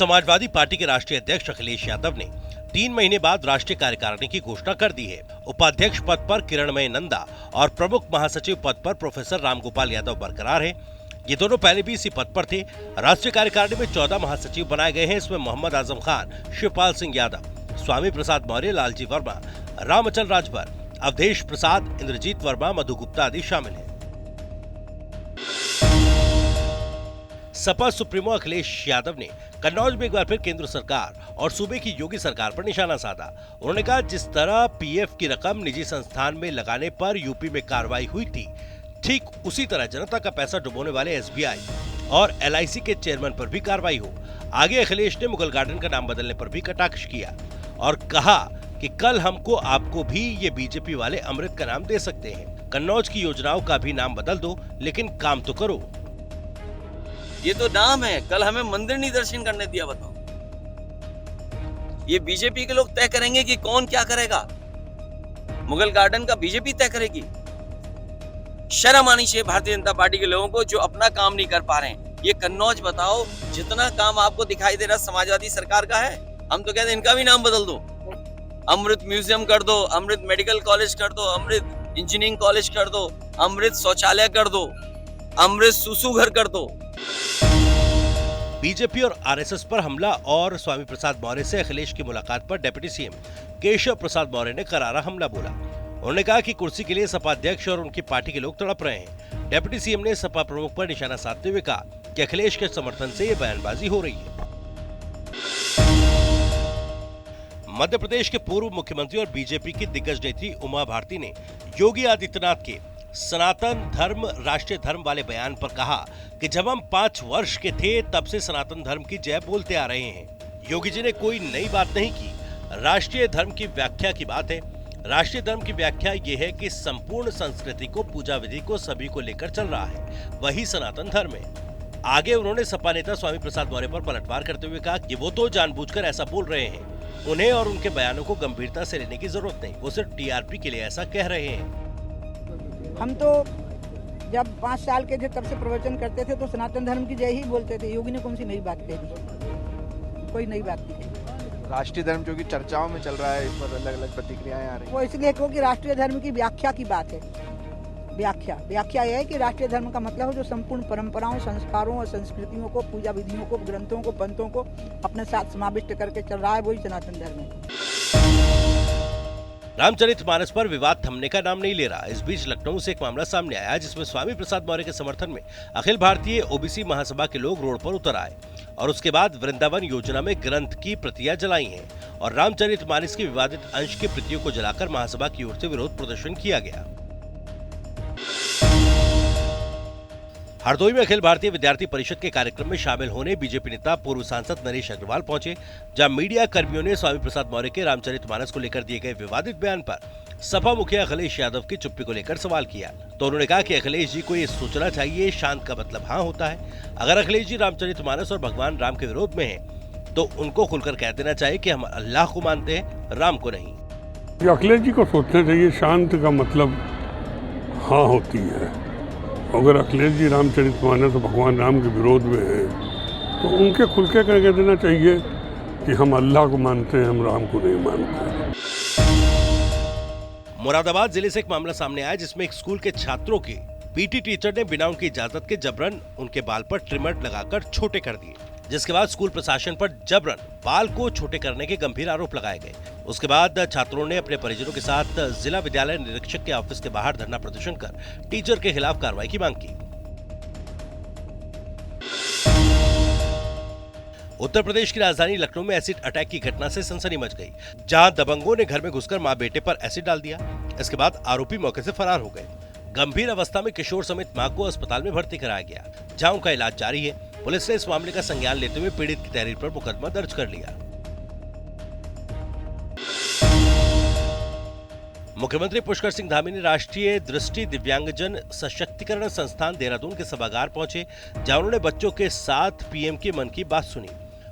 Samajwadi party के राष्ट्रीय अध्यक्ष अखिलेश यादव ने 3 महीने बाद राष्ट्रीय कार्यकारिणी की घोषणा कर दी है। उपाध्यक्ष पद पर किरणमय नंदा और प्रमुख महासचिव पद पर प्रोफेसर रामगोपाल यादव बरकरार हैं। ये दोनों पहले भी इसी पद पर थे। राष्ट्रीय कार्यकारिणी में 14 महासचिव बनाए गए हैं। इसमें मोहम्मद आजम खान, शिवपाल सिंह यादव, स्वामी प्रसाद मौर्य, लालजी वर्मा, रामअचल राजभर, अवधेश प्रसाद, इंद्रजीत वर्मा, मधु गुप्ता आदि शामिल हैं। सपा सुप्रीमो अखिलेश यादव ने कन्नौज में एक बार फिर केंद्र सरकार और सूबे की योगी सरकार पर निशाना साधा। उन्होंने कहा, जिस तरह पीएफ की रकम निजी संस्थान में लगाने पर यूपी में कार्रवाई हुई थी, ठीक उसी तरह जनता का पैसा डुबोने वाले एसबीआई और एलआईसी के चेयरमैन पर भी कार्रवाई हो। आगे अखिलेश ने मुगल गार्डन का नाम बदलने पर भी कटाक्ष किया और कहा कि कल हमको आपको भी ये बीजेपी वाले अमृत का नाम दे सकते हैं। कन्नौज की योजनाओं का भी नाम बदल दो, लेकिन काम तो करो। ये तो नाम है, कल हमें मंदिर नहीं दर्शन करने दिया, बताओ। ये बीजेपी के लोग तय करेंगे कि कौन क्या करेगा। मुगल गार्डन का बीजेपी तय करेगी। शर्म आनी चाहिए भारतीय जनता पार्टी के लोगों को जो अपना काम नहीं कर पा रहे हैं। ये कन्नौज बताओ, जितना काम आपको दिखाई दे रहा समाजवादी सरकार का है, हम तो कहते हैं इनका भी नाम बदल दो। अमृत म्यूजियम कर दो, अमृत मेडिकल कॉलेज कर दो, अमृत इंजीनियरिंग कॉलेज कर दो, अमृत शौचालय कर दो, अमृत सुसु घर कर दो। बीजेपी और आरएसएस पर हमला और स्वामी प्रसाद मौर्य से अखिलेश की मुलाकात पर डिप्टी सीएम केशव प्रसाद मौर्य ने करारा हमला बोला। उन्होंने कहा कि कुर्सी के लिए सपा अध्यक्ष और उनकी पार्टी के लोग तड़प रहे हैं। डिप्टी सीएम ने सपा प्रमुख पर निशाना साधते हुए कहा कि अखिलेश के समर्थन से ये बयानबाजी हो रही है। मध्य प्रदेश के पूर्व मुख्यमंत्री और बीजेपी की दिग्गज नेत्री उमा भारती ने योगी आदित्यनाथ के सनातन धर्म राष्ट्रीय धर्म वाले बयान पर कहा कि जब हम 5 वर्ष के थे तब से सनातन धर्म की जय बोलते आ रहे हैं। योगी जी ने कोई नई बात नहीं की। राष्ट्रीय धर्म की व्याख्या की बात है। राष्ट्रीय धर्म की व्याख्या ये है कि संपूर्ण संस्कृति को, पूजा विधि को, सभी को लेकर चल रहा है, वही सनातन धर्म है। आगे उन्होंने सपा नेता स्वामी प्रसाद मौर्य पर पलटवार करते हुए कहा कि वो तो जानबूझकर ऐसा बोल रहे हैं। उन्हें और उनके बयानों को गंभीरता से लेने की जरूरत नहीं। वो सिर्फ टीआरपी के लिए ऐसा कह रहे हैं। हम तो जब 5 साल के थे तब से प्रवचन करते थे तो सनातन धर्म की जय ही बोलते थे। योगी ने कौन सी नई बात कह दी? कोई नई बात नहीं कही। राष्ट्रीय धर्म जो कि चर्चाओं में चल रहा है, इस पर अलग अलग प्रतिक्रियाएं आ रही हैं। वो इसलिए कहो कि राष्ट्रीय धर्म की व्याख्या की बात है। व्याख्या यह है कि राष्ट्रीय धर्म का मतलब है जो संपूर्ण परंपराओं, संस्कारों और संस्कृतियों को, पूजा विधियों को, ग्रंथों को, पंथों को अपने साथ समाविष्ट करके चल रहा है, वही सनातन धर्म है। रामचरितमानस पर विवाद थमने का नाम नहीं ले रहा। इस बीच लखनऊ से एक मामला सामने आया जिसमें स्वामी प्रसाद मौर्य के समर्थन में अखिल भारतीय ओबीसी महासभा के लोग रोड पर उतर आए और उसके बाद वृंदावन योजना में ग्रंथ की प्रतियां जलाई हैं और रामचरितमानस के विवादित अंश की प्रतियों को जलाकर महासभा की ओर से विरोध प्रदर्शन किया गया। हरदोई में अखिल भारतीय विद्यार्थी परिषद के कार्यक्रम में शामिल होने बीजेपी नेता पूर्व सांसद नरेश अग्रवाल पहुंचे, जहां मीडिया कर्मियों ने स्वामी प्रसाद मौर्य के रामचरितमानस को लेकर दिए गए विवादित बयान पर सपा मुखिया अखिलेश यादव की चुप्पी को लेकर सवाल किया। तो उन्होंने कहा कि अखिलेश जी को ये सोचना चाहिए, शांत का मतलब हाँ होता है। अगर अखिलेश जी रामचरितमानस और भगवान राम के विरोध में है तो उनको खुलकर कह देना चाहिए कि हम अल्लाह को मानते हैं, राम को नहीं। अखिलेश जी को सोचना चाहिए, शांत का मतलब हाँ होती है। अगर अखिलेश जी रामचरितमानस और भगवान राम के विरोध में हैं तो उनके खुल के कह देना चाहिए कि हम अल्लाह को मानते हैं, हम राम को नहीं मानते। मुरादाबाद जिले से एक मामला सामने आया जिसमें एक स्कूल के छात्रों के पीटी टीचर ने बिना उनकी इजाजत के जबरन उनके बाल पर ट्रिमर लगाकर छोटे कर दिए, जिसके बाद स्कूल प्रशासन पर जबरन बाल को छोटे करने के गंभीर आरोप लगाए गए। उसके बाद छात्रों ने अपने परिजनों के साथ जिला विद्यालय निरीक्षक के ऑफिस के बाहर धरना प्रदर्शन कर टीचर के खिलाफ कार्रवाई की मांग की। उत्तर प्रदेश की राजधानी लखनऊ में एसिड अटैक की घटना से सनसनी मच गई, जहां दबंगों ने घर में घुसकर मां बेटे पर एसिड डाल दिया। इसके बाद आरोपी मौके से फरार हो गए। गंभीर अवस्था में किशोर समेत मां को अस्पताल में भर्ती कराया गया, जहां उनका इलाज जारी है। पुलिस ने इस मामले का संज्ञान लेते हुए पीड़ित की तहरीर पर मुकदमा दर्ज कर लिया। मुख्यमंत्री पुष्कर सिंह धामी ने राष्ट्रीय दृष्टि दिव्यांगजन सशक्तिकरण संस्थान देहरादून के सभागार पहुंचे, जहां उन्होंने बच्चों के साथ पीएम के मन की बात सुनी।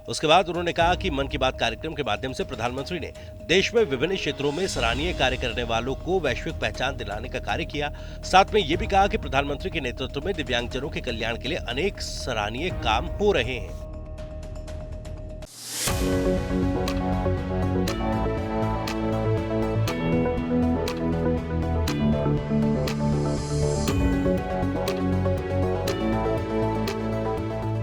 उसके बाद उन्होंने कहा कि मन की बात कार्यक्रम के माध्यम से प्रधानमंत्री ने देश में विभिन्न क्षेत्रों में सराहनीय कार्य करने वालों को वैश्विक पहचान दिलाने का कार्य किया। साथ में ये भी कहा कि प्रधानमंत्री के नेतृत्व में दिव्यांगजनों के कल्याण के लिए अनेक सराहनीय काम हो रहे हैं।